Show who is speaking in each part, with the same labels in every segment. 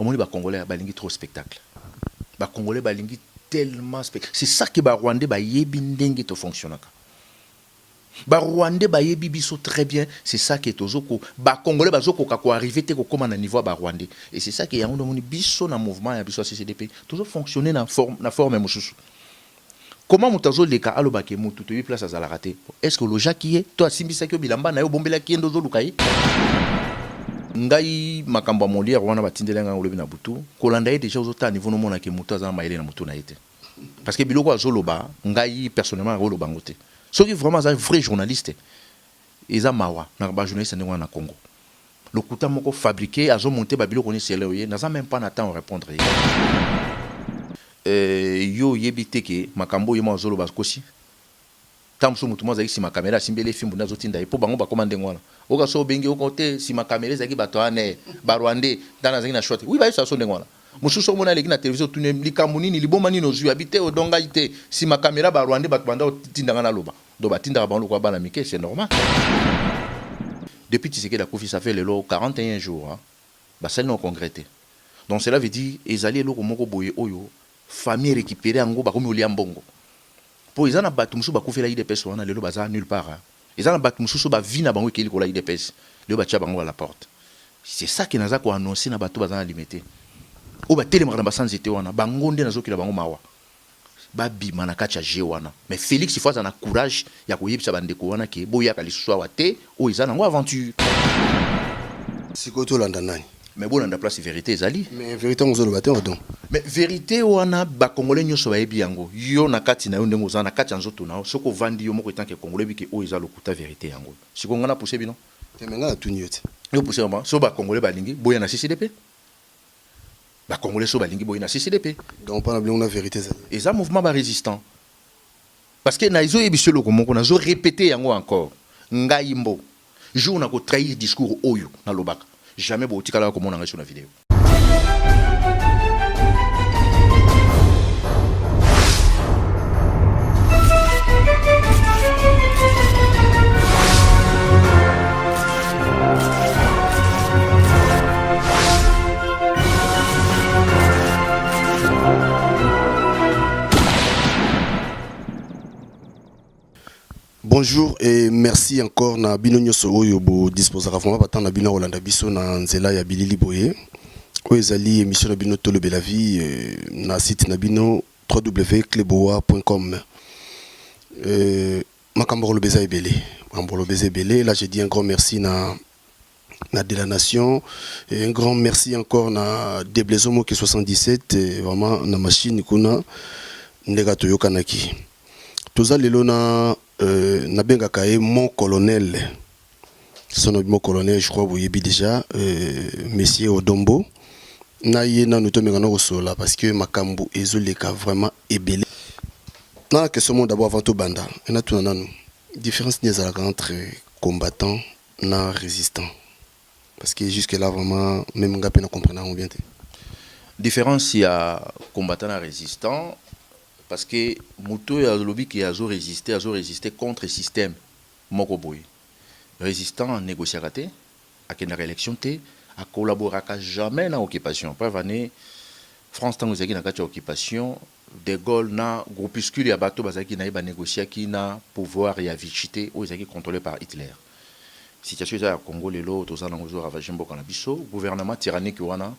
Speaker 1: omoni ba Congolais balingi trop spectacle. Ba Congolais balingi tellement spectacle. C'est ça que ba Rwandais ba yebi ndenge to fonctionnaka. Ba Rwandais ba yebi biso très bien, c'est ça que tozoko ba Congolais bazoko ka ko arriver te ko koma na niveau ba Rwandais. Et c'est ça que yango domoni biso na mouvement ya biso CCDP, toujours fonctionner na forme mususu. Comment mutazo leka aloba ke mutu to yi place azala raté? Est-ce que le Jackie est toi simbisa ki bilamba na yo bombela ki ndo zo lukai? Ngai makambo molière wana batindelenga ngolobi na butu kolanda ye déjà ozota niveau no mona ke mutu azana maile na mutu na yete parce que biloko azoloba ngai personnellement azoloba ngote soki vraiment un vrai journaliste eza mawa na ba journaliste ndengwa na Congo lokuta moko fabriqué azo monter ba biloko ni sele oye naza même pas na temps répondre yo yebite ke makambo yema azoloba kosi tamso mutu mwa zaki sima kamera simbele fimbu nazo tinda epo bango bakoma ndenge wana oka so bengi okote sima kamera zaki bato ane ba Rwandais dana zaki na short oui ba yo so ndenge wana mususu mona leki na télévision tune likambo nini liboma nini ozu habité odonga ite sima kamera ba Rwandais bato banda tinda ngana loba do batinda ba lokwa bana mike c'est normal depuis Tshisekedi Akufi ça fait le 41 jours hein ba ça non concrété donc cela veut dire ezali eloko moko boye oyo famille récupérer ngo ba komi olia mbongo. Pour ils en a battu musu bakufela IDPS wana lelo baza nulle part. Ils en a battu musu ba vie na bango keli kola IDPS. Le bacha bango à la porte. C'est ça qui naza ko annoncer na bato baza limité. O ba télé maramba sans été wana bango nde nazo kila bango mawa. Ba bi manaka cha je wana. Mais Félix il faut ça na courage ya ko yebisa bandeko wana ke boya ka liswa wate o ils en ngo aventure.
Speaker 2: Sikoto landa nani.
Speaker 1: Mais bon, on a place vérité zali.
Speaker 2: Mais vérité on zolo baté donc.
Speaker 1: Mais vérité wana ba Congolais nyoso ba yebi yango. Yo na kati na yo ndengo za na kati nzoto na soko vandi yo moko etanke Congolais biki o eza lokuta vérité yango. Siko ngana pousser bino.
Speaker 2: Te menga na tunyote.
Speaker 1: Yo pousser ba so ba Congolais balingi boya na CCDP. Ba Congolais so balingi boya na CCDP.
Speaker 2: Donc pas na vérité zali.
Speaker 1: Et ça mouvement ba résistant. Parce que na izo yebiso loko moko na zo répéter yango encore. Ngaimbo. Jour na ko trahir discours oyo na lobaka. Jamais beau tikala comme on a sur la vidéo.
Speaker 2: Bonjour et merci encore na bino nyoso oyo bo disposera vraiment pas na bino Rolanda biso na nzela ya bilili boye o ezali émission na bino tolo la vie na site na bino www.kleboa.com makambo lobeza ebele là je dis un grand merci na de la nation et un grand merci encore na Deblezomo qui 77 vraiment na machine kuna ndeka toyokanaki toza lelo na Nabenga Kaye, mon colonel, son mon colonel, je crois, vous y êtes déjà, Monsieur Odombo. Naye na nous tomons sola parce que Makambu ezoleka vraiment ébélé. Na question d'abord avant tout banda. On a tout nan différence n'est entre combattant na résistant. Parce que jusque là vraiment même ngapé na comprendre bien.
Speaker 1: Différence il y a combattant na résistant. Parce que Mouto et Azolobi qui a résisté contre le système Mokoboy. Résistant négocier à la réélection, à collaborer jamais dans l'occupation. Pas vanné, France tant que dans l'occupation, De Gaulle na groupuscule et bateau bazaki na négocier qui na pouvoir et à vicité ou ils contrôlé par Hitler. Situation est à Congo lelo tous en angozo ravagé mboka na biso, gouvernement tyrannique wana,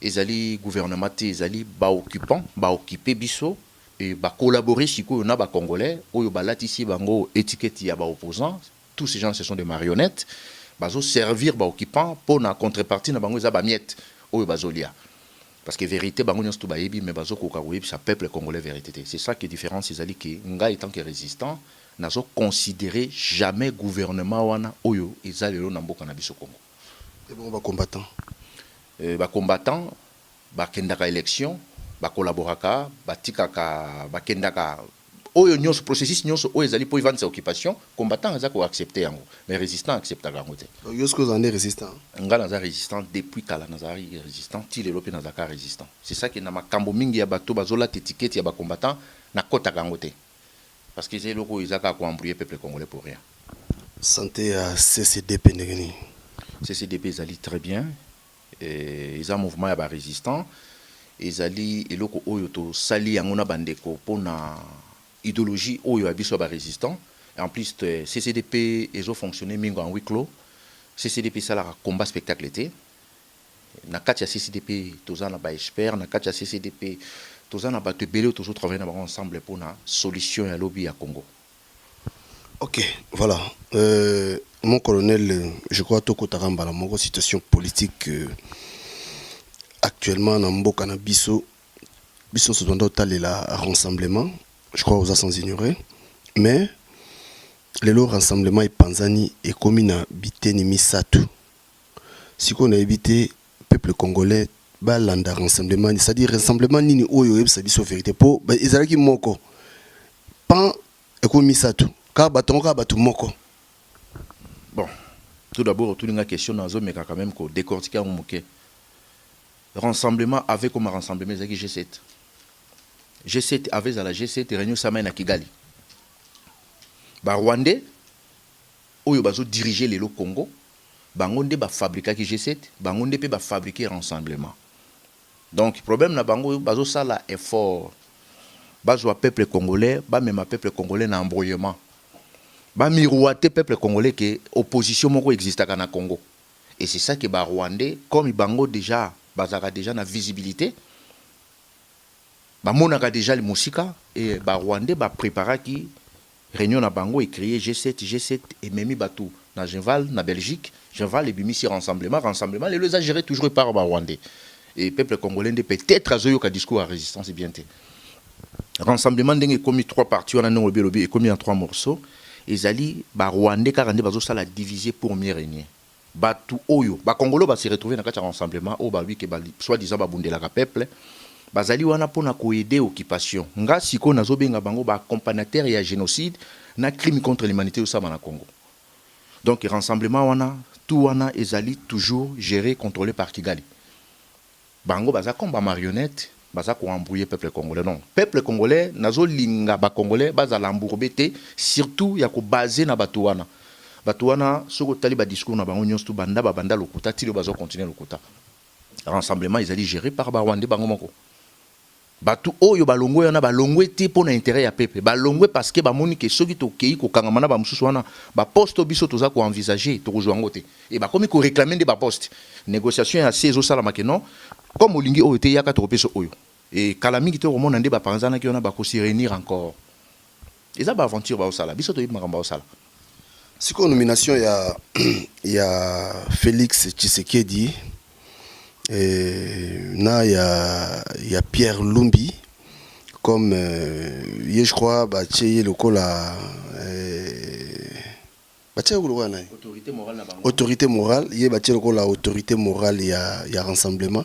Speaker 1: ezali gouvernement ezali ba occupant, ba occupé biso. Et bah collaborer si on a ba congolais ou ba latisi bango étiquette ya ba opposants, tous ces gens ce sont des marionnettes, bazo servir ba occupant pour na contrepartie na bango za ba miette ou bazolia. Parce que vérité bango nyos to ba yebi mais bazo ko kawebi ça peuple congolais vérité. C'est ça qui est différent c'est ali que nga étant que résistant nazo considérer jamais gouvernement wana oyo ezalelo na mboka na biso Congo.
Speaker 2: Et bon ba combattant.
Speaker 1: Ba combattant ba kendaka élection ba collaboraka batikaka bakendaka oyo nyonso processus nyonso oyo ezali po vendre sa occupation combattant ezako ko accepter yango mais résistant acceptaka yango te
Speaker 2: yo ce que vous en êtes résistant
Speaker 1: nga naza résistant depuis kala nazari résistant ti lelo pe nazaka résistant c'est ça que na makambo mingi ya bato bazola étiquette ya ba combattant na kotaka yango te parce que c'est loko ezaka ko embrouiller peuple congolais pour rien
Speaker 2: santé à CCDP ndengeni
Speaker 1: CCDP ezali très bien Ils ont un mouvement ya résistant. Ils allaient eloko oyo to sali yangona bandeko pona idéologie oyo abiso ba résistant. En plus CCDP ils ont fonctionné mingo en huis clos. CCDP ça la combat spectacle été. Na kati ya CCDP tozana ba expert, na kati ya CCDP tozana ba tebele toujours travailler ensemble pour na solution ya lobby à Congo.
Speaker 2: Ok, voilà. Mon colonel, je crois que Taramba, la situation politique actuellement dans Mboka na biso se doit d'aller la rassemblement, je crois aux sans ignorer, mais le rassemblement est Panzani et commune biteni misatu. Si qu'on a évité peuple congolais balanda rassemblement, c'est-à-dire rassemblement nini oyo ça biso vérité pour ezalaki moko pan et comme misatu.
Speaker 1: Bon, tout d'abord, tout une question dans zone mais quand même qu'on décortiquer un moquet. Rassemblement avec comme rassemblement c'est G7. G7 avec à la G7 réunion semaine à Kigali. Ba Rwandais oyo bazo diriger les lo Congo, bangonde ba fabriquer ki G7, bangonde pe ba fabriquer rassemblement. Donc problème na bango bazo sala effort. Bazo peuple congolais, ba même peuple congolais na embrouillement. Ba miroiter peuple congolais que opposition moko existe à Congo. Et c'est ça que ba Rwandais comme bango déjà bazaka déjà na visibilité. Ba monaka déjà le musika et ba Rwandais ba préparer qui réunion na bango et créer G7 et même batou na Genval na Belgique, Genval et bimisi rassemblement les a géré toujours par ba Rwandais. Et peuple congolais peut-être azoyo ka discours à résistance bien té. Rassemblement ndenge commis 3 parties on a non lobby et commis en 3 morceaux. Ezali ba Rwandais karande bazo sala diviser pour mieux régner. Batu oyo ba Congolo ba se retrouver na kati rassemblement o ba wi ke ba soi-disant ba bundela ka peuple bazali wana pona ko aider occupation nga siko nazo benga bango ba accompagnateur ya génocide na crime contre l'humanité au sama na Congo. Donc rassemblement wana tout wana ezali toujours géré contrôlé par Kigali. Bango baza comme ba marionnette baza ko embrouiller peuple congolais non peuple congolais nazo linga ba congolais baza lambourbeté surtout ya ko baser na batuana soko tali ba discours na bango nyonso banda ba banda lokuta tilo bazo continuer lokuta rassemblement ils allaient géré par ba Rwandais bango moko batu oyo balongwe yana balongwe te pona intérêt ya peuple balongwe parce que ba moni ke soki to kei ko kangama na ba mususu wana ba poste biso toza ko envisager to rejoindre ngote et ba komi ko réclamer de ba poste négociation ya sezo sala makeno comme olingi oyo te yaka to peso oyo et kalami ki to remona nde ba panzana ki ona ba ko se réunir encore eza ba aventure ba osala biso to yima ba osala
Speaker 2: siko nomination ya Félix Tshisekedi na ya Pierre Lumbi comme je crois batie lokola batie lokola autorité morale ye batie lokola autorité morale ya rassemblement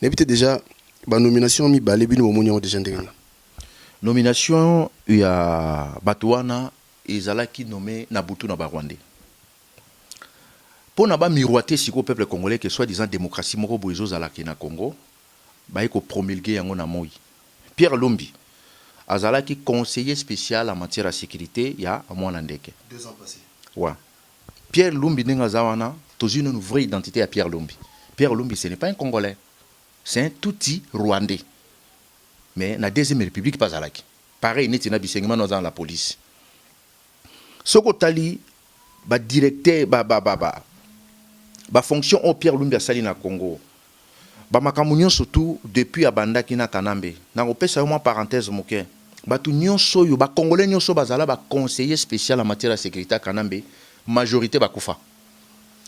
Speaker 2: n'habite déjà ba nomination mi balé bino monyo déjà ndenge
Speaker 1: nomination ya Batouana ezalaki nommé Nabutu na Rwandais. Pour naba miroiter siko peuple congolais que soit disant démocratie moko boizo zalaki na Congo, ba eko promulguer yango na moi. Pierre Lumbi azalaki conseiller spécial en matière de sécurité ya amwana ndeke.
Speaker 2: 2 ans passés.
Speaker 1: Ouais. Pierre Lumbi ninga zawana, tozi une vraie identité à Pierre Lumbi. Pierre Lumbi ce n'est pas un Congolais. C'est un touti Rwandais. Mais na deuxième république pas zalaki. Pareil netina bisengema dans la police. Soko tali ba directeur ba fonction au Pierre Lumbi asali na Congo. Ba makamunyo surtout depuis abandaki na Kanambe. Na opesa moi parenthèse moke. Ba tu nyonso yo ba congolais nyonso bazala ba conseiller spécial en matière de sécurité à Kanambe, majorité ba kufa.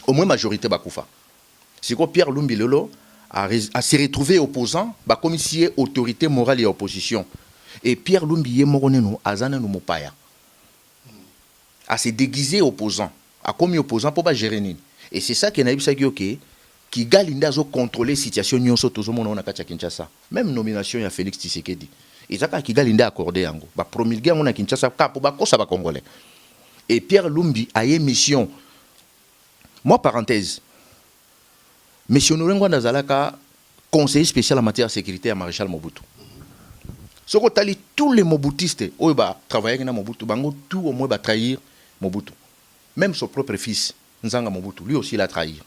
Speaker 1: Au moins majorité ba kufa. Siko Pierre Lumbi lelo a se retrouvé opposant, ba commissaire autorité morale et opposition. Et Pierre Lumbi ye moroneno azana no mopaya. A se déguiser opposant, a commis opposant pour pas gérer nini. Et c'est ça qui n'a eu ça qui Kigali ndazo contrôler situation nyonso tozo mona na kati ya Kinshasa. Même nomination ya Félix Tshisekedi. Et ça ka Kigali nda accordé yango. Ba promulguer yango na Kinshasa ka po ba kosa ba congolais. Et Pierre Lumbi a une mission. Moi parenthèse. Monsieur Norengo Nazalaka conseiller spécial en matière de sécurité à Maréchal Mobutu. Soko tali tous les Mobutistes oyo ba travailler na Mobutu bango tout au moins ba trahir Mobutu. Même son propre fils Nzanga Mobutu lui aussi il a trahi.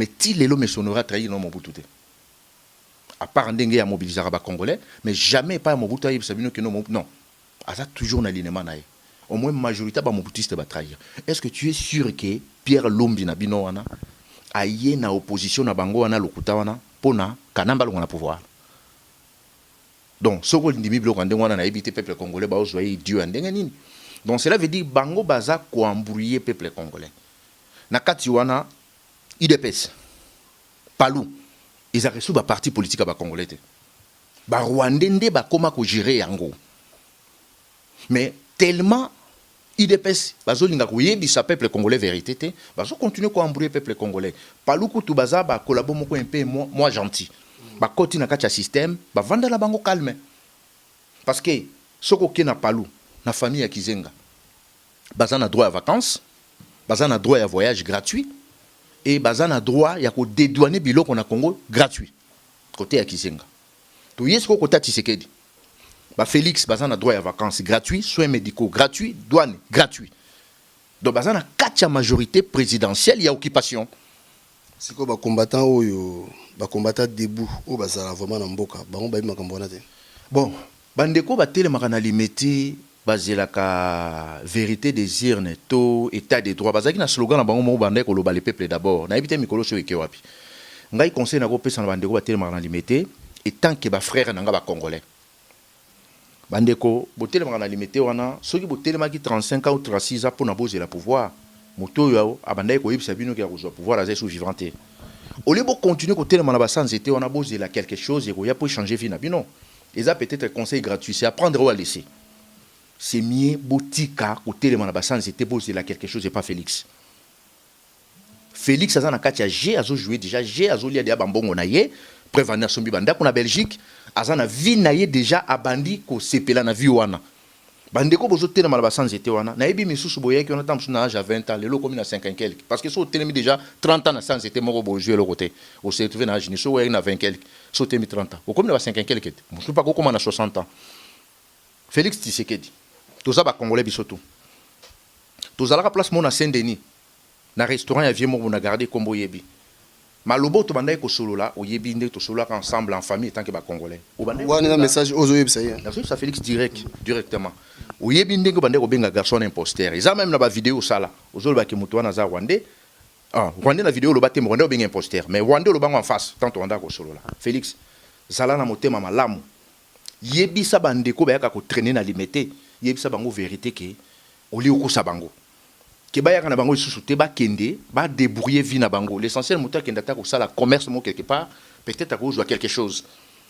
Speaker 1: mais ti lelo me sonora trahi non Mobutu te. À part ndenge ya mobiliser ba congolais, mais jamais pas Mobutu ayi sabino que non Mobutu non. Asa toujours na l'alignement nae. Au moins majorité ba Mobutiste ba trahir. Est-ce que tu es sûr que Pierre Lombi na bino wana aye na opposition na bango wana lokuta wana pona kanamba longa na pouvoir? Donc ce que ndimi biloko ndenge wana na éviter peuple congolais ba ozoyi Dieu ndenge nini? Donc cela veut dire bango baza ko embrouiller peuple congolais. Na kati wana IDPS Palou ils ont reçu ba parti politique ba congolais te. Ba Rwandais nde ba koma ko gérer yango. Mais tellement IDPS bazolinga koyebisa peuple congolais vérité te, bazo continuer ko embrouiller peuple congolais. Palou kutu baza ba collabo moko un peu moi gentil. Ba koti na kati ya système, ba vanda la bango calme. Parce que soko ke na Palou na famille ya Kizenga. Baza na droit à vacances, baza na droit à voyage gratuit et baza na droit ya ko dédouaner biloko na Congo gratuit. Côté ya Kizenga. To yesko kota Tshisekedi. Ba Félix baza na droit à vacances gratuits, soins médicaux gratuits, douane gratuit. Donc baza na kati ya majorité présidentielle ya occupation.
Speaker 2: C'est quoi ba combattant oyo ba combattant debout o bazala vraiment na mboka bango ba makambo na te.
Speaker 1: Bon, bandeko ba telemaka na limité bazelaka vérité des urnes to état des droits bazaki na slogan na bango mo bandeko lo ba le peuple d'abord. Na ebité mikolo so eke wapi. Ngai conseil na ko pesa na bandeko ba telemaka na limité et tant que ba frère na nga ba congolais. Bandeko botelemaka na limité wana soki botelemaki 35 ans ou 36 ans pour na bozela pouvoir. Moto yo abandai ko yebisa bino ki akozwa pouvoir aza sous vivante. Au lieu de continuer ko telema na ba sans été on a besoin de quelque chose et ko ya pour changer vie na bino. Et ça peut-être conseil gratuit, c'est apprendre ou à laisser. C'est mieux botika ko telema na ba sans été besoin de quelque chose et pas Félix. Félix aza na kati ya G azo jouer déjà G azo lia dia bambongo na ye prévenir sombi banda ko na Belgique aza na vie na ye déjà abandi ko sepela na vie wana. Bandeko bozo telema na ba sans été wana na yebi misusu boye ki on attend na âge à 20 ans lelo comme na 5 ans quelque parce que so telemi déjà 30 ans na sans été moko bo jouer le côté au se trouver na âge ni so ouais na 20 quelque so telemi 30 ans au comme na 5 ans quelque musu pas ko comme na 60 ans. Félix Tshisekedi toza ba congolais bisoto tozala ka place mona Saint-Denis na restaurant ya vieux moko na garder kombo yebi malobo to bandai ko solola o yebi nde to solola ensemble en famille tant que ba congolais o bandai
Speaker 2: wana na message ozo yebisa ye
Speaker 1: na ça Félix directement o yebi nde ko bandai ko benga garçon imposteur ils a même na ba vidéo sala ozolo ba ki mutu wana za Rwandais Rwandais na vidéo lo batem Rwandais o benga imposteur mais Rwandais lo bango en face tant to anda ko solola Félix sala na motema malamu yebi sa bande ko ba yaka ko traîner na limité yebi sa bango vérité ke o li ko sa bango que baya kana bango isusu te ba kende ba débrouiller vie na bango l'essentiel moteur kenda ta ko sala commerce mo quelque part peut-être à cause de quelque chose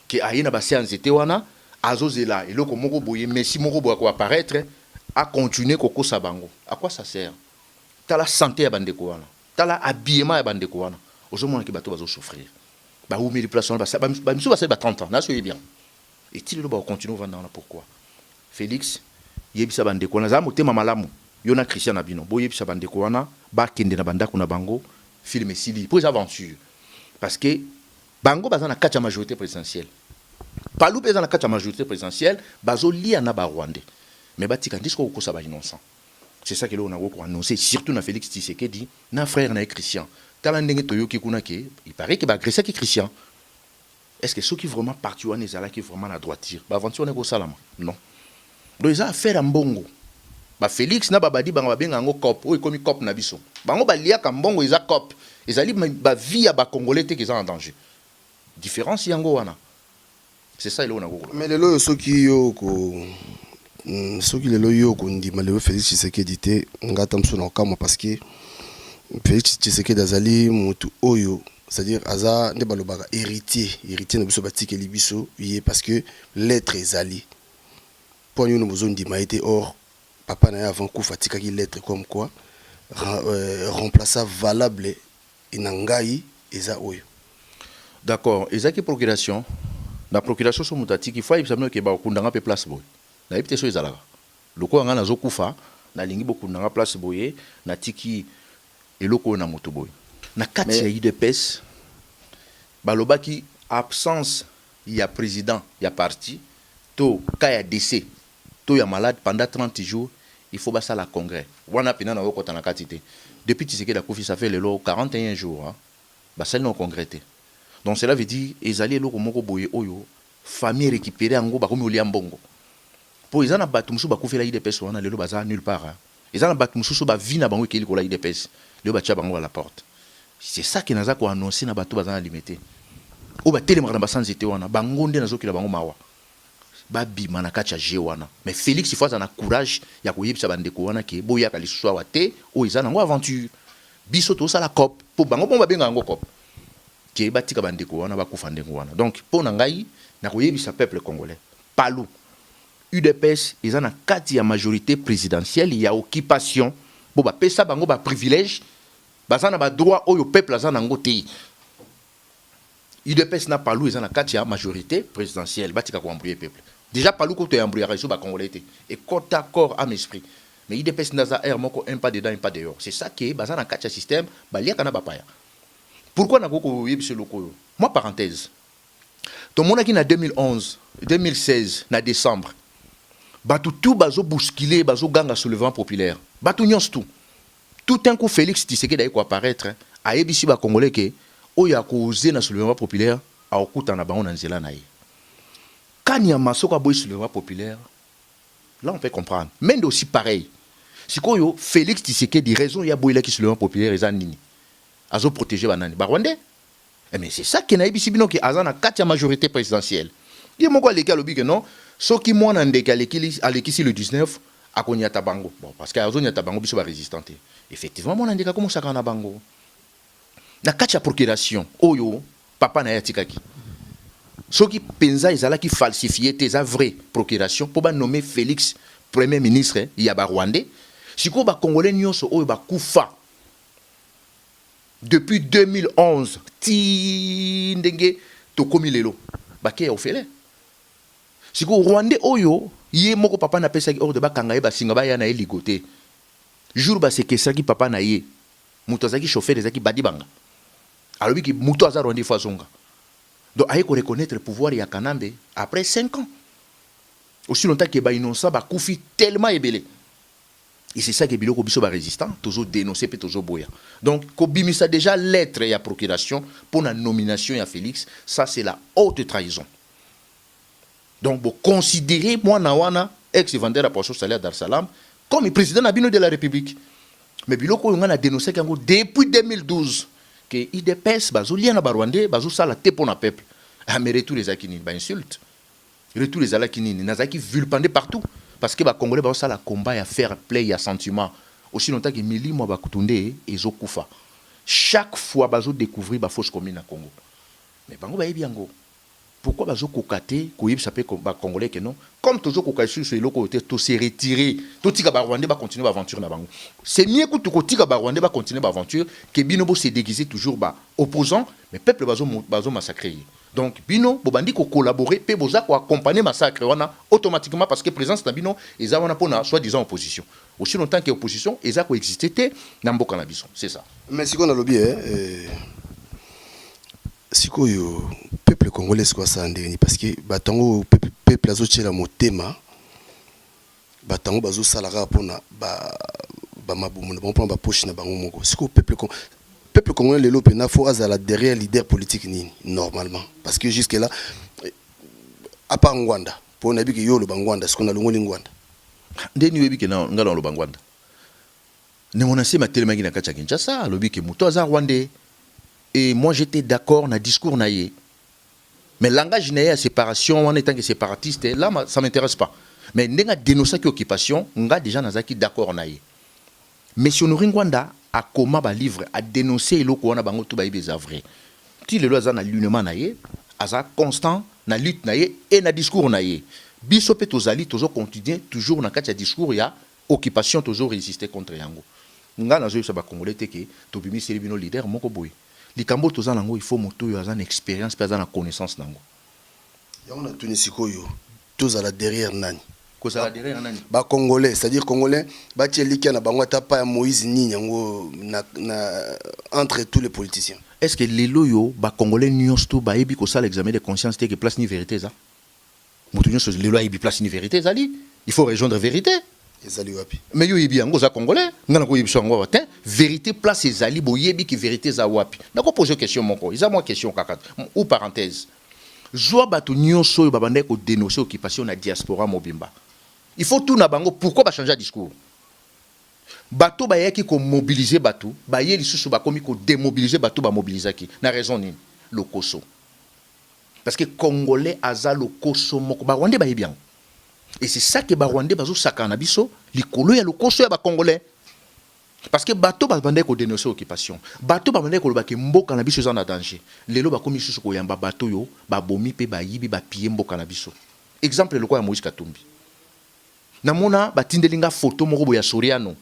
Speaker 1: que ayina ba séance te wana azozela eloko moko boye merci moko boye ko apparaître à continuer koko sa bango à quoi ça sert ta la santé ya bande ko wana ta la habillement ya bande ko wana ozomona ki bato bazo souffrir ba oumi déplacement ba misu ba 30 ans na so bien et il va continuer vendre pourquoi Félix yebisa bande ko na za motema malamu Yona Christian Abino, boye bisa bande ko wana ba kende na banda kuna bango film sili pour les aventures parce que bango baza na kati ya majorité présidentielle Palou baza na kati ya majorité présidentielle bazo lia na ba Rwandais mais batika ndisiko ko sa ba innocent c'est ça que là on a ko annoncer surtout na Félix Tshisekedi na frère na Christian tala ndenge toyoki kuna ke il paraît que ba agresser ki Christian est-ce que ceux qui vraiment parti wana ezala qui vraiment la droiture ba aventure ne ko salama non donc ils a affaire à mbongo ba Félix na babadi banga babenga ngo cop o ikomi cop na biso bango baliaka mbongo eza cop ezali ba vie ya ba congolais te qu'ils sont en danger différence yango wana c'est ça ile ona go
Speaker 2: mais lelo soki yo ko soki lelo yo ko ndima lelo Félix Tshisekedi te ngata msona kama parce que Félix Tshisekedi azali mutu oyo c'est-à-dire aza nde balobaka héritier na biso batike libiso yé parce que l'être ezali pour nous nous ndima été or papa na avant coup fatika ki lettre comme quoi remplaçant valable inangai eza oyo
Speaker 1: d'accord ezaki procuration na procuration so mutati ki faut ibsamno ke ba kundanga pe place boy na ibite so ezalaka loko nga nazo kufa na lingi bokundanga place boye na tiki eloko na moto boy na kati ya UDPS balobaki absence ya président ya parti to ka ya décès to ya malade pendant 30 jours il faut passer à la congrès. Wana pina na okota na katite. Depuis Tshisekedi a confié ça fait le 41 jours hein. basali na congrès. Donc cela veut dire ezali eloko moko boye oyo famille récupérer yango bakomi olia mbongo. Po ezana batu musu bakufela IDPS wana lelo baza nulle part. Ezana batu musu ba vie na bango ekeli kola IDPS. Lelo batia bango à la porte. C'est ça qui naza ko annoncer na batu bazana limité. O ba telemaka na basanzete wana bango nde nazokila bango mawa. Babima na kati ya je wana. Mais Félix il faut na courage ya koyebisa bandeko wana ke boya ka lisusu wa te o ezana ngo aventure. Biso to sala cop po bango bon babenga ngo cop. Ke batika bandeko wana bakufa ndengo wana. Donc po na ngai na koyebisa peuple congolais. Palu UDPS ezana kati ya majorité présidentielle ya occupation bo ba pesa bango ba privilège bazana ba droit oyo peuple azana ngo te. UDPS na Palu ezana kati ya majorité présidentielle batika ko embrouiller peuple. Déjà Palu ko to embrouiller réseau ba congolais te et côte à corps âme esprit. Mais UDPS naza air moko un pas dedans un pas dehors. C'est ça qui bazana kati ya système ba liaka na bapaya. Pourquoi na ko yebise lokoyo? Moi parenthèse. Tout le monde qui na 2011, 2016 na décembre batu tout bazo bousculer bazo ganga soulèvement populaire batu nyons tout un coup Félix Tshisekedi ko apparaître a ebisi ba congolais ke oya ko oser na soulèvement populaire a okuta na bango na nzela na ye kanya masoka boy soulèvement populaire là on peut comprendre mais aussi pareil sikoyo Félix Tshisekedi raison ya boy la ki soulèvement populaire ezan nini azo protéger banani ba rwandais mais c'est ça qui na ebisi bino ki azana kati ya majorité présidentielle il moko aleki alobi ke non soki mwana ndeke alekisi le 19 akonyata bango bon parce que azonyata bango biso ba résistante effectivement mwana ndeke akomosaka na bango na kati ya procuration oyo papa na yatikaki soki penza ezalaki falsifié te za vrai procuration pour ba nommer Félix premier ministre ya ba rwandais siko ba congolais nyonso oyo ba kufa depuis 2011 ti ndenge tokomi lelo baké ya ofele siko rwandais oyo ye moko papa na pesa ki ordre bakanga ye basinga ba ya na eligoté jour ba sekesaki papa na ye muto azaki chauffeur ezaki badibanga alobi ki muto aza rwandais fazonga donc aye ko reconnaître le pouvoir ya Kanambe après 5 ans aussi longtemps que ba innocent ba kufi tellement ebelé et c'est ça que biloko biso ba résistant toujours dénoncer pe toujours boya donc ko bimisa déjà lettre ya procuration pour la nomination ya Félix ça c'est la haute trahison. Donc, vous considérez moi Nawana, ex-vendeur à Poisson Salaire Dar Salam, comme le président de la République. Mais Biloko a dénoncé depuis 2012 que IDPS, Bazoulian à Barwandé, Bazou Sala Tepon à peuple. Ah, mais retour les Akinini, insulte. Retour les Alakinini, Nazaki vulpandé partout. Parce que les Congolais, Bazou Sala combat à faire play, à sentiment. Aussi longtemps que Mili, moi, Bakutunde et Zokoufa. Chaque fois, Bazou découvrir la fausse commune à Congo. Mais Bango, Baïbiango. Pourquoi bazo kokate ko yeb sapé ba congolais que non comme toujours ko kaishu sur le côté to se retirer to tika ba rwandais ba continuer l'aventure na bango c'est mieux que to tika ba rwandais ba continuer l'aventure que bino bo se déguiser toujours ba opposant mais peuple bazo massacrer donc bino bo bandi ko collaborer pe boza ko accompagner massacre wana automatiquement parce que présence na bino eza wana pona soi-disant opposition aussi longtemps que opposition eza ko exister té na mboka na biso c'est ça
Speaker 2: mais si qu'on a lobby sikoyo peuple congolais quoi ça ndeni parce que batango peuple azochela motema batango bazo salara pona ba mabumu na bon ba poche na bango moko siko peuple congolais lelo pena faut azala derrière leader politique nini normalement parce que jusque là à part Ngwanda pona biki yo lo bangwanda siko na longoli Ngwanda
Speaker 1: ndeni webi ke na ngala lo bangwanda ne monasi ma tellement ki na kacha Kinshasa lobi ke muto aza rwandais. Et moi j'étais d'accord dans le discours naïe. Mais le langage naïe à séparation, en étant que séparatiste, là ça ne m'intéresse pas. Mais n'enga dénoncer occupation, on a déjà d'accord naïe. Mais si on Rwanda a comment ba livre à dénoncer le ko na bango tout ba ibeza vrai. Ti le loza na l'union naïe, aza constant na lutte naïe et na discours naïe. Biso pe tozali toujours continuer toujours na katia discours ya occupation toujours résister contre yango. Nga na zo sa ba congolais te ke to bimi selibino leader moko boy. Les Cambo tous en il faut moto yo azan expérience pas en connaissance nango.
Speaker 2: Ya on a tuni sikoyo tous à la derrière nani.
Speaker 1: Cause à la derrière nani.
Speaker 2: Ba congolais, c'est-à-dire congolais, ba tchelika na bango tapa ya Moïse ni yango na entre tous les politiciens.
Speaker 1: Est-ce que les loyo ba congolais nyonsto ba ebi ko ça l'examen de conscience te que place ni vérité ça? Moto nyonso les loyo ebi place ni vérité ça li. Il faut rejoindre vérité.
Speaker 2: Ezali wapi.
Speaker 1: Mais yo ebi yango za congolais, ngana ko ebi sango watin. vérité place ezali boyebi ki vérité za wapi. Nako poser question moko. Isa moi question kaka ou parenthèse. Joa bato nyonso yo babandai ko dénoncer occupation na diaspora mobimba. Il faut tout na bango pourquoi ba changer discours. Bato ba yaki ko mobiliser bato, ba ye lisusu ba komi ko démobiliser bato ba mobilisaki. Na raison ni le koso. Parce que Congolais aza le koso moko ba Rwandais ba yebian. Et c'est ça que ba Rwandais bazo sakana biso, likolo ya le koso ya ba Congolais. Parce que bato ba bandai ko dénoncer occupation. Bato ba bandai ko loba ke mboka na biso za na danger. Lelo ba komi susu ko yamba bato yo, ba bomi pe ba yibi ba piller mboka na biso. Exemple le ya Moïse Katumbi. Namona ba tindelinga photo moko ya Soriano.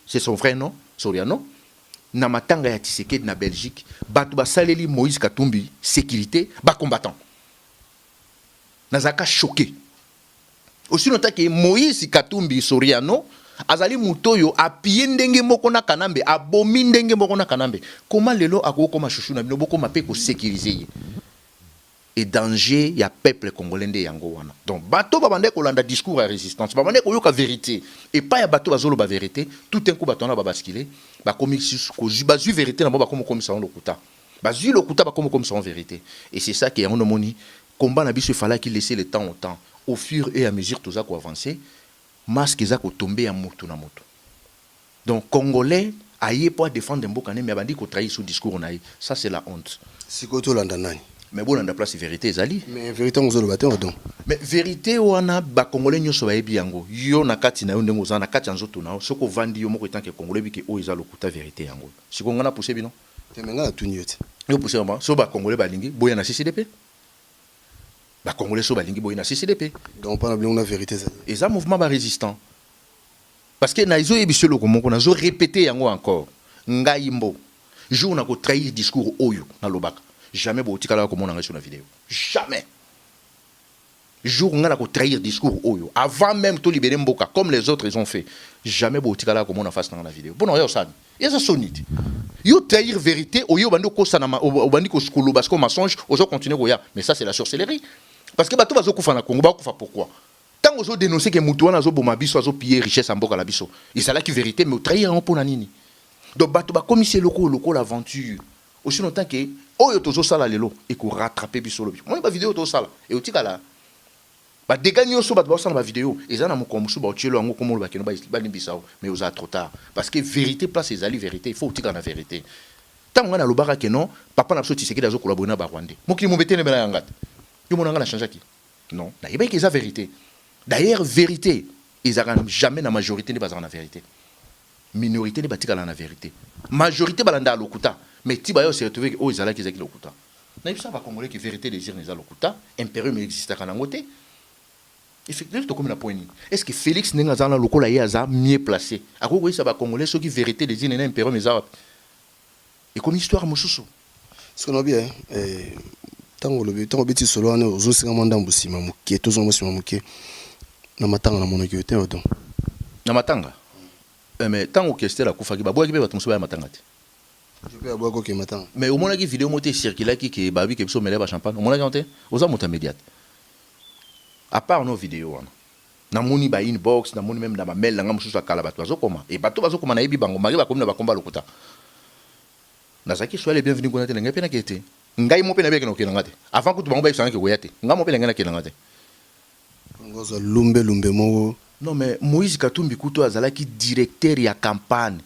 Speaker 1: C'est son frère non? Soriano. Na matanga ya Tshisekedi na Belgique, bato ba saleli Moïse Katumbi sécurité ba combattant. Nazaka choqué. Aussi longtemps que Moïse Katumbi Soriano azali mutoyo apie ndenge moko na kanambe abomi ndenge moko na kanambe comment lelo akoko ma chouchou na bino boko mape ko sécuriser et danger ya peuple congolais nde yango wana donc bato ba bande ko landa discours à résistance ba bande ko yoka vérité et pas ya bato bazolo ba vérité tout un coup bato na ba basculer ba komi ko ba zu vérité na ba komo komisa lokuta ba zu lokuta ba komo komisa vérité et c'est ça qui yango no moni combat na biso il fallait qu'il laisser le temps au temps au fur et à mesure tout ça ko avancer masque ezako tomber à moto na moto. Donc Congolais aye pour défendre mboka ne mais bandi ko trahir sous discours naï. Ça c'est la honte.
Speaker 2: Sikoto landa nani.
Speaker 1: Mais bon landa place vérité ezali.
Speaker 2: Mais vérité on zolo baté donc.
Speaker 1: Mais vérité wana ba Congolais nyoso ba yebi yango. Yo na kati na yo ndengo za na kati nzoto na soko vandi yo moko etanke Congolais bi ke o eza lokuta vérité yango. Siko ngana pousser bino.
Speaker 2: Temenga tuni yote.
Speaker 1: Yo pousser ba so ba Congolais ba lingi boya na CCDP. Ba Congolais so ba lingi boya na CCDP.
Speaker 2: Donc pas na vérité ça.
Speaker 1: Et ça mouvement ba résistant. Parce que na izo yebi selo ko moko na zo répéter yango encore. Ngaimbo. Jour na ko trahir discours oyo na lobaka. Jamais bo tikala ko mona sur la vidéo. Jamais. Jour on a ko trahir discours oyo avant même to libérer mboka comme les autres ils ont fait. Jamais bo tikala ko mona face dans la vidéo. Bon yo ça. Et ça sonite. Yo trahir vérité oyo bando ko sana bandi ko skolo parce que mensonge ozo continuer ko ya. Mais ça c'est la sorcellerie. Parce que bato bazo kufa na Congo ba kufa pourquoi? Tant ozo dénoncer que mutu wana zo boma biso azo piller richesse en mboka la biso. Et ça là qui vérité mais trahir en pour nini. Donc bato ba commissaire loko l'aventure. Aussi longtemps que oyo tozo sala lelo et ko rattraper biso lobi. Moi ba vidéo to sala et otika la ba dégagner so bato ba sala ba vidéo et ça na mo komusu ba otielo ngo komo ba keno ba limbisa mais oza trop tard parce que vérité place ezali vérité il faut otika na vérité. Tant on a lo baka keno papa na biso Tshisekedi azo collaborer na ba Rwandais. Mokili mo betene bela yangata. Yo monanga na changer qui? Non, na yeba que ça vérité. D'ailleurs vérité, ils n'arrivent jamais la majorité n'est pas dans la vérité. Minorité n'est pas dans la vérité. Majorité balanda à l'okuta, mais tiba yo se retrouvé que oh ils allaient qu'ils aient l'okuta. Na yeba ba congolais que vérité désir n'est pas l'okuta, impérium existe à kanangote. Effectivement to comme la poignée. Est-ce que Félix n'est pas dans lokola yaza mieux placé? A quoi ça ba congolais ceux qui vérité désir n'est impérium ezap. Et comme histoire mosusu.
Speaker 2: Ce qu'on a bien tango lobi tango beti solo wana ozosinga manda mbusima muke tozo mbusima muke na matanga na mono kyote odo
Speaker 1: na matanga mais tango kestela kufaki babwa kibe batumso ba matanga te
Speaker 2: je peux abwa ko ke matanga
Speaker 1: mais au mona ki vidéo moté circuler ki babi ke biso mele ba champagne au mona kanté oza mota immédiate à part nos vidéos wana na moni ba inbox na moni même na ba mail nga mususu akala bato bazokoma et bato bazokoma na yebi bango mari ba komina ba komba lokuta na zaki soyez les bienvenus ko na te nga pe na kete ngai mo pe na beke no kenanga te avant que tu bango ba isanga ke goyate nga mo pe na kenanga te
Speaker 2: ngoza lumbe mo
Speaker 1: non mais Moïse Katumbi Kuto azalaki directeur ya campagne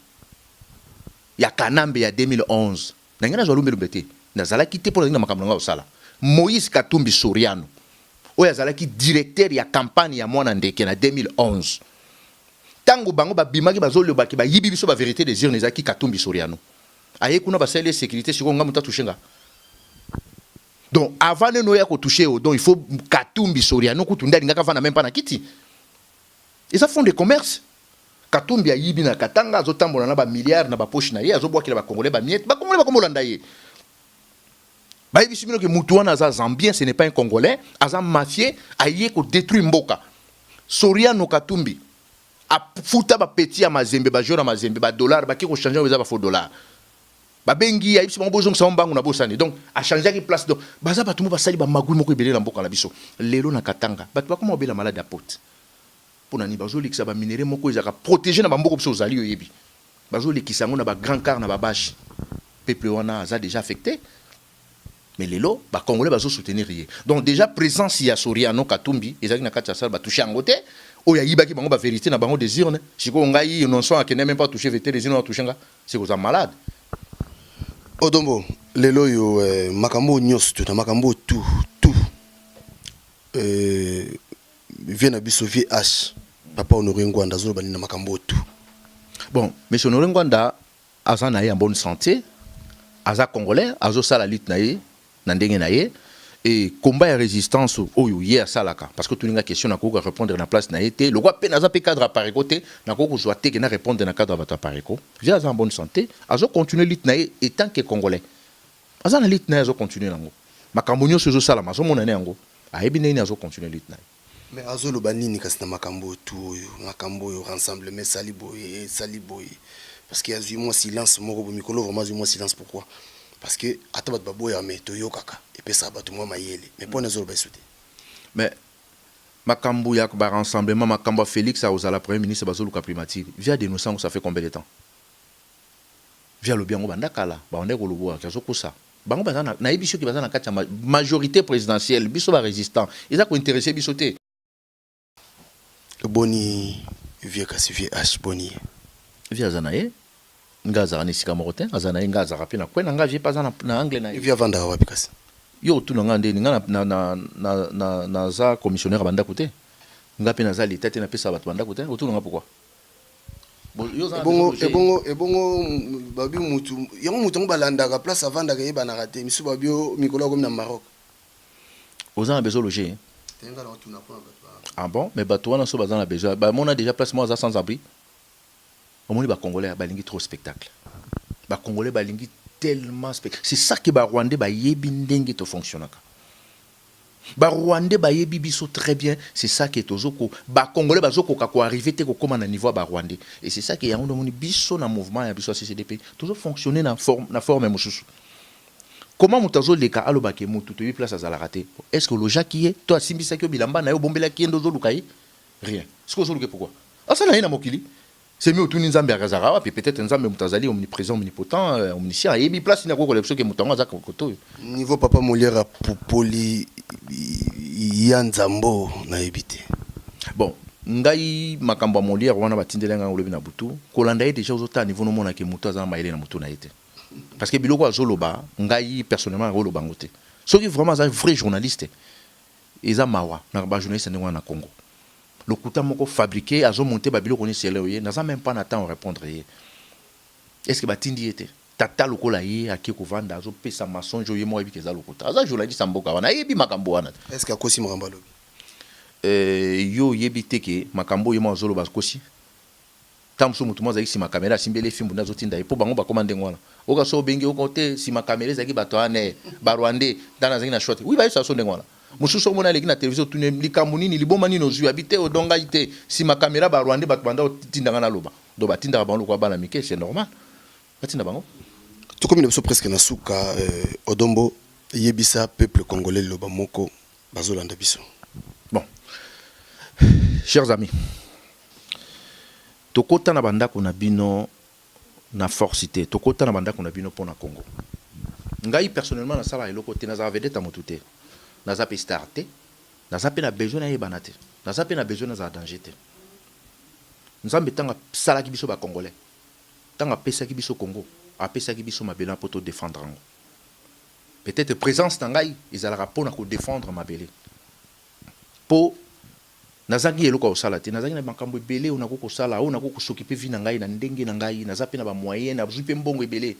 Speaker 1: ya Kanambe ya 2011 na ngana zo lumbe te nazalaki te pour na makambo nga osala Moïse Katumbi Soriano oyo azalaki directeur ya campagne ya mwana ndeke na 2011 tango bango ba bimaki bazoloba ki ba yibi biso ba vérité des urnes ezaki Katumbi Soriano aye kuna ba sele sécurité siko nga muta touchenga. Donc avant de nous toucher au don il faut Katumbi Soriano kutunda linga kavana même pas na kiti. Et ça font des commerces. Katumbi a yibi na katanga azotambola na ba milliards na ba poche na ye azobwakila ba congolais ba miette ba congolais ba komolanda ye. Ba yibi simino ke mutu wana za Zambien ce n'est pas un congolais, aza mafié aye ko détruire mboka. Soriano Katumbi a futa ba petit ya mazembe ba jora mazembe ba dollar ba ki ko changer ba faux dollar. Babengi ya ibisi bango sa mbangu na bosani donc a changer ki place donc baza batu mo basali ba magui moko ebele na mboka na biso lelo na katanga batu bakoma obela malade à pote pona ni bazo likisa ba minéraux moko ezaka protéger na bamboko biso zali yoyebi bazo le kisango na ba grand car na ba bâche peuple wana a déjà affecté. Mais les lots, les Congolais vont soutenir. Donc déjà, présence ya Soriano Katumbi, ils ont touché à ba toucher en côté. Oh ya iba qui bango ba vérité na bango des urnes. Si ko ngai non sont qui même pas touché vérité des urnes toucher nga, c'est aux malades.
Speaker 2: Odombo, les lots yo makambo nyos tout makambo tout vient à biso H. Papa Honoré Ngwanda zo bani na makambo tout.
Speaker 1: Bon, monsieur Honoré Ngwanda azana en bonne santé, aza congolais, azo sala lutte naie. Et combat et résistance au hier salaka parce que tout une question n'a qu'à répondre dans la place n'a été le roi penaza pe cadre par côté n'a qu'à jouer que n'a répondre dans le cadre à par éco via en bonne santé azo continuer l'itnae et tant que congolais azo na l'itnae azo continuer nango makambo sur sala maso mon année ngo a ebine ni azo continuer l'itnae
Speaker 2: mais azo lo banini kasina makambo tout makambo yo rassemblement saliboy parce qu'il y a eu moins silence moko bo mikolo vraiment eu moins silence pourquoi. Parce que atabat baboya me toyo kaka et puis ça batu moi mayele mais pour nous autres
Speaker 1: mais makambo ya ba rassemblement makambo Félix a osala premier ministre bazolu ka primature via dénonçant ça fait combien de temps via le bien banda kala ba on est koloboa kazo ko ça bango bazana na ebiso ki bazana kati majorité présidentielle biso ba résistant ils a ko intéressé bisoté
Speaker 2: boni via kasi via H boni
Speaker 1: via zanaye ngaza ni sika morote azana ngaza rapina kwena ngaje pas na anglais na
Speaker 2: via vanda wapi kasi
Speaker 1: yo tu nga ndeni nga na za commissionnaire banda côté ngapi na za l'état te na pesa batu banda côté otu nga pourquoi
Speaker 2: bongo babi mutu yango mutu balanda ka place avanda ka yeba na raté misu babio mikolo comme na Maroc
Speaker 1: ozana besoin loger
Speaker 2: tenga na tuna kwa
Speaker 1: ah bon mais batu wana so bazana besoin ba mona déjà place moi sans abri. Au moins, les Congolais balingi trop spectacle. Les Congolais balingi tellement spectacle. C'est ça que les Rwandais ba yebi ndenge to fonctionne. Les Rwandais ba yebi biso très bien. C'est ça que tozoko. Les Congolais bazoko kako arriver te ko comme na niveau ba Rwandais. Et c'est ça que yango moni biso na mouvement ya biso CCDP. Toujours fonctionner na forme mususu. Comment mutazo leka aloba ke mutu to yi place azala raté. Est-ce que le Jacques est toi simbisa ke bilamba na yo bombela ki ndozo lukai? Rien. Est-ce que zo luke pourquoi? Ah ça na ina mokili. C'est mieux tout nzambe razara puis peut-être nzambe mutazali omniprésent omnipotent omniscient et bi place na ko collection ke mutonga za koto
Speaker 2: niveau papa Molière popoli ya nzambo na ebité
Speaker 1: bon ngai makambo Molière wana batindelenga ngolobi na butu kolanda ye déjà ozota niveau no mona ke mutu azana maile na mutu na été parce que biloko azoloba ngai personnellement ngoloba ngote soki vraiment un vrai journaliste eza mawa na ba journaliste ndengwa na Congo le couteau moko fabriqué a monté babilo koni seleoye n'a même pas n'attend répondre est-ce que batindi était tata lokola ye aki ko vanda azo pesa maçon joye mo ebi keza lokuta aza journaliste mboka wana yebi makambo wana
Speaker 2: est-ce que akosi mrambalo
Speaker 1: yo yebi teke makambo yemo azolo bakosi tamso mutu mo zaki ma caméra simbele fimbu nazo tinda e po bango ba komande ngwana oka so bengi okote si ma caméra zaki bato ane ba Rwandais dana zaki na shot oui ba ça so ndengwana mususu mona leki na télévision tune likamuni ni liboma ni nozu habité odonga ite si ma caméra ba Rwandais bato banda tindanga na loba do batinda bango kwa bana mike c'est normal batinda bango
Speaker 2: tout comme il est presque na suka odombo yebisa peuple congolais loba moko bazolanda biso
Speaker 1: bon chers amis tokota na banda ko na bino na forcité tokota na banda ko na bino pona Congo ngai personnellement na sala eloko te na za vedeta motute naza pe starté naza pe na besoin na yebana te naza pe na besoin na za danger te nzambe tanga sala ki biso ba congolais tanga pesa ki biso Congo a pesa ki biso mabela poto défendre ngo peut-être présence na ngai ezalaka pona ko défendre mabele po nazaki eloko osala te nazaki na makambo ebele ona ko sala ona ko s'occuper vie na ngai na ndenge na ngai naza pe na ba moyen na zupe mbongo ebele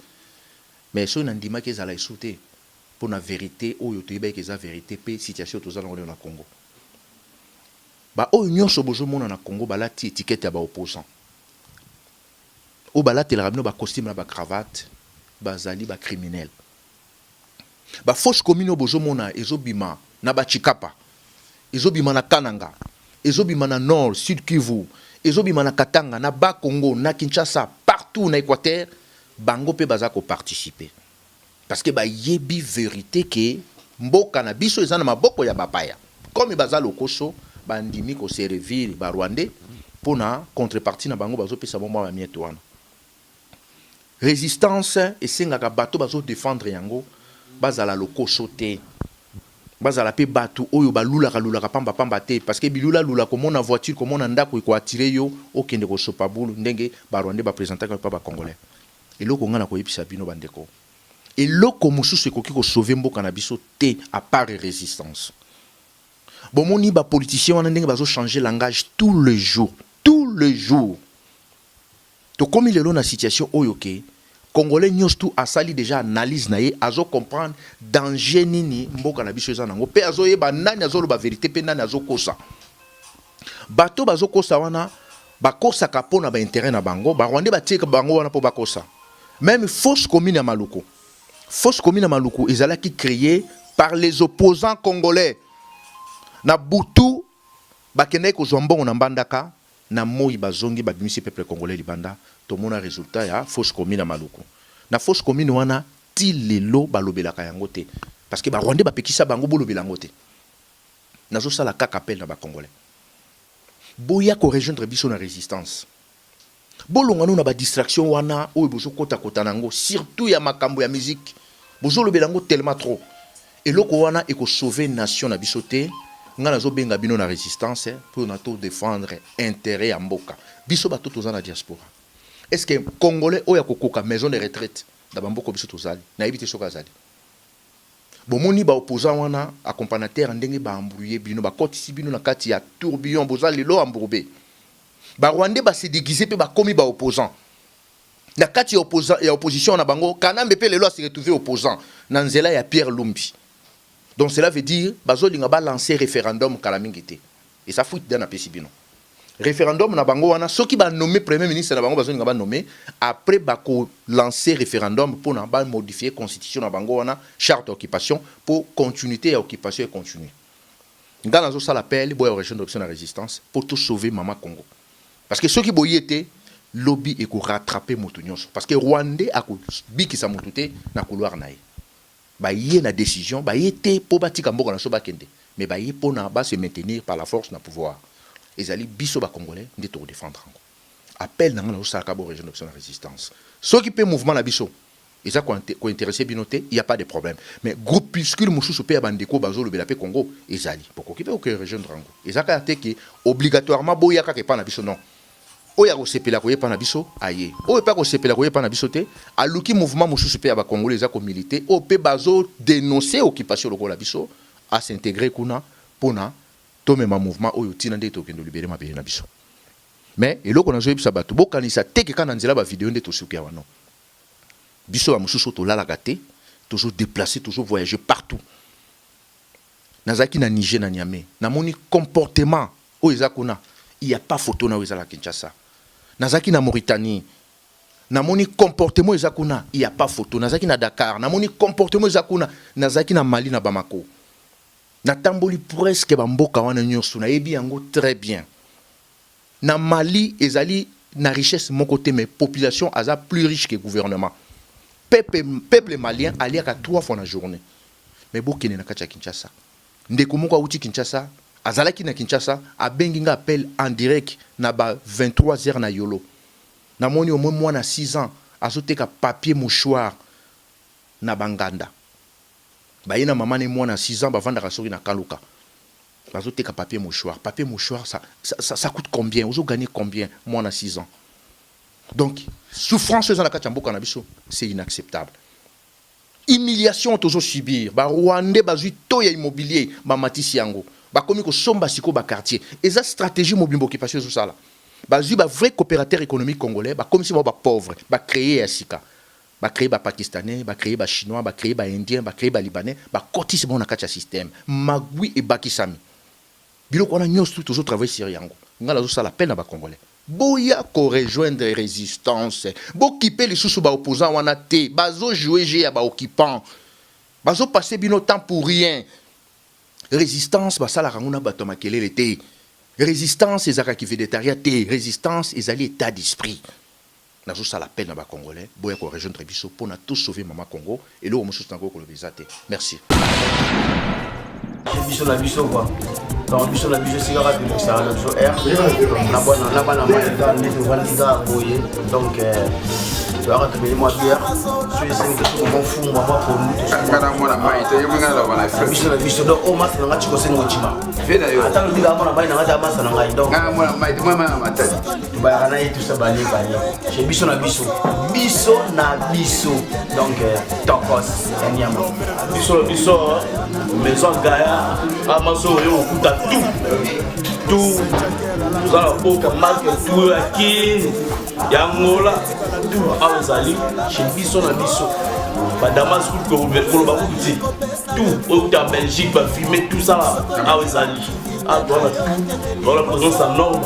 Speaker 1: mais so na ndima ke ezala esute pour la vérité oyo toyeba ke eza vérité pe situation tozala ngone na Congo ba oyo nyonso bozo mona na Congo balati étiquette ya ba opposant o balati la rabino ba costume na ba cravate bazali ba criminel ba fausse commune bozo mona ezobima na ba chikapa ezobima na Kananga ezobima na Nord Sud Kivu ezobima na Katanga na ba Congo na Kinshasa partout na Équateur bango pe baza ko participer parce que ba yebi vérité que mboka na biso ezana maboko ya bapaya comme baza lokoso bandimi ko servir ba Rwandais pona contrepartie na bango bazo pesa bomba ba mieto wana résistance esengaka bato bazo défendre yango bazala lokoso te bazala pe bato oyo balulaka pamba te parce que bilula lula komona voiture komona ndako iko attirer yo okende ko sopa bulu ndenge barwande ba présenter pa ba congolais eloko ngana ko yebisa bino bandeko eloko mosusu ekoki ko sauver mboka na biso te à part résistance bomoni ba politiciens wana ndenge bazo changer langage tous les jours to komi lelo na situation oyo ke Congolais nyos asali déjà analyse na ye azo comprendre danger nini mboka na biso ezana ngo pe azo yeba nani azo lo ba vérité pe nani azo kosa bato bazo kosa wana bakosa kapona ba intérêt na bango ba rwande ba tieka bango wana po bakosa même fausse commune ya Maluku ezalaki créée par les opposants congolais na butu bakende ko zombongo na mbandaka na moi bazongi babimisi peuple congolais libanda tomona résultat ya fausse commune à Maluku na fausse commune wana ti lelo balobelaka yango te parce que ba rwandais bapekisa bango bolobela yango te nazo sala kaka appel na ba congolais boya ko rejoindre biso na résistance bolongano na ba distraction wana oyo bozo kota nango surtout ya makambo ya musique bozo lobela yango tellement trop eloko wana eko sauver nation na biso te nga nazo benga bino na résistance pour na to défendre intérêt ya mboka biso bato toza na diaspora est-ce que congolais oya kokoka maison de retraite da bamboko biso tozali na yebite soka zali bomoni ba opposant wana accompagnateur ndenge ba embrouiller bino ba kotisi bino na kati ya tourbillon bozali lo embourbé ba rwandais ba se déguiser pe ba komi ba opposant na kati ya opposition na bango kanambe pe lelo a se retrouver opposant na nzela ya Pierre Lumbi. Donc cela veut dire bazolinga ba lancer référendum kala mingité et ça fout dans na pesibino référendum na bango wana soki ba nommer premier ministre na bango bazolinga ba nommer après ba ko lancer référendum pour na ba modifier constitution na bango wana charte d'occupation pour continuité à occupation et continuer ngana zo sala appel boya région d'option na résistance pour tout sauver mama Congo parce que soki boyete lobby et ko rattraper moto nyonso parce que Rwandais a ko bikisa moto te na couloir na ye ba yé na décision ba yété po batika mboka na so bakende mais ba yé pona ba se maintenir par la force na pouvoir ezali biso ba congolais ndé to défendre ngo appel na ngana osaka bo région d'option na résistance ceux qui peut mouvement na biso eza ko intéresser binoté il y a pas de problème mais groupuscule mususu pe bandeko bazo lobela pe Congo ezali poko ki pe o rejoindre ngo ezaka te ki obligatoirement boya ka ke pa na biso non oya ko sepela ko yepa na biso aye oya pa ko sepela ko yepa na biso te aluki mouvement mususu pe ba congolais za ko militer o pe bazo dénoncer occupation lokola biso à s'intégrer kuna pona to mema mouvement oyo tina nde to kendo libérer mabele na biso mais eloko na zo yebisa bato bokanisa teke kana nzela ba vidéo nde to suki ya wana biso ba mususu to lala gâté toujours déplacer toujours voyager partout nazaki na Niger na Niamey na moni comportement oyo za kuna il y a pas photo na oyo za la Kinshasa nazaki na Mauritanie namoni comportement ezakuna il y a pas photo nazaki na Dakar namoni comportement ezakuna nazaki na Mali na Bamako na tamboli presque ba mboka wana nyonso na yebi yango très bien na Mali ezali na richesse mon côté mais population aza plus riche que gouvernement peuple malien aliaka 3 fois na journée mais bokene na kati ya Kinshasa ndeko moko auti Kinshasa azalaki na Kinshasa abengi nga appel en direct na ba 23h na yolo na moni au moins na 6 ans azoteka papier mouchoir na banganda ba yena maman ne mwana 6 ans bavanda kasori na kaluka bazoteka papier mouchoir ça coûte combien ozo gagner combien mwana 6 ans donc souffrance dans la kachamboka na biso c'est inacceptable humiliation toujours subir ba Rwandais bazui to ya immobilier ba matisi yango ba komi ko somba siko ba quartier et ça stratégie mobile occupation sur ça là bazui ba vrai coopérateur économique congolais ba comme si ba pauvre ba créer asika ba créer ba pakistanais ba créer ba chinois ba créer ba indien ba créer ba libanais ba kotisi bon na kacha système magui et bakisami biloko wana nyonso toujours travailler sur yango ngala zo sala peine ba congolais boya ko rejoindre résistance bo kiper les sous ba opposants wana te bazo jouer jeu ya ba occupant bazo passer bino temps pour rien résistance basala ranguna bato makelele te résistance ezaka ki végétarien te résistance ezali état d'esprit nazo sala peine ba congolais boya ko rejoindre biso pour na tout sauver mama Congo et le mosusu tango ko lobeza te merci
Speaker 3: biso la biso quoi donc biso la biso sigara bi ça la biso r na bana na bana ma ndeto valida boye donc tu vas rentrer moi bière sur les 5 de tout moment fou moi pour nous
Speaker 4: Kana mwana mai te yemanga la bana fa.
Speaker 3: biso na biso donc au mas na ngati ko sengo chima
Speaker 4: Feda yo.
Speaker 3: ata lo bila mwana mai na ngati amasa na ngai donc
Speaker 4: Kana mwana mai te mama matati.
Speaker 3: tu ba kana et tout ça bali chez biso na biso donc tokos enyama biso maison Gaïa amaso yo okuta tout za la boka marque tout aki yangola tout awezali chez biso na biso ba damas ko ba kuti tout au ta Belgique va filmer tout ça là awezali dans la présence en norme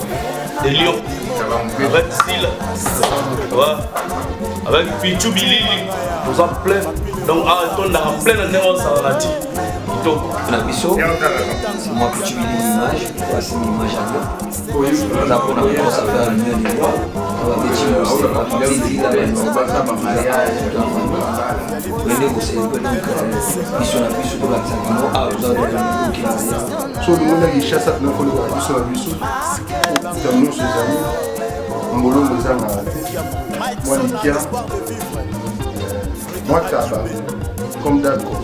Speaker 3: de Lyon avec style avec Pichu Bilili nous en plein donc on a plein de néons ça là donc
Speaker 5: la mission c'est moi que tu vis l'image voici l'image à moi là pour la ça fait un million de mois on va petit aussi on va petit là on va mariage venez vous c'est donc mission la mission pour la santé ah vous avez
Speaker 6: so le monde qui chasse à notre collègue sur la mission dans nos amis ngolo mozanga moi nikia moi taba comme d'accord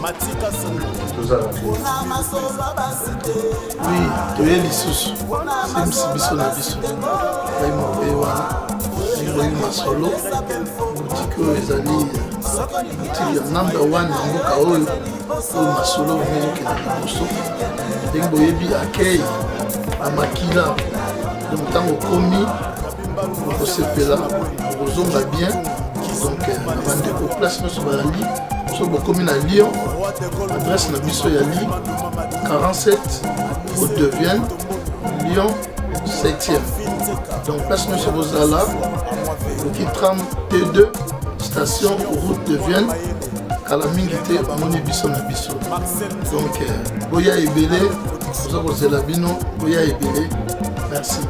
Speaker 7: oui toye lisusu semisi biso na biso ngai mope wana eroyi masolo butiki oyo ezali butiki ya number 1 ya mboka oyo masolo omezokenda liboso ndenge boyebi akei na makila donc ntango okomi okosepela okozonga bien donc na bandeko place nyonso bazali so bokomi na Lyon adresse na biso ya li 47 route de Vienne Lyon 7e donc place nyonso bozala oki tram T2 station route de Vienne kala mingi te omoni biso na biso donc boya ebele oza kozela bino boya ebele merci.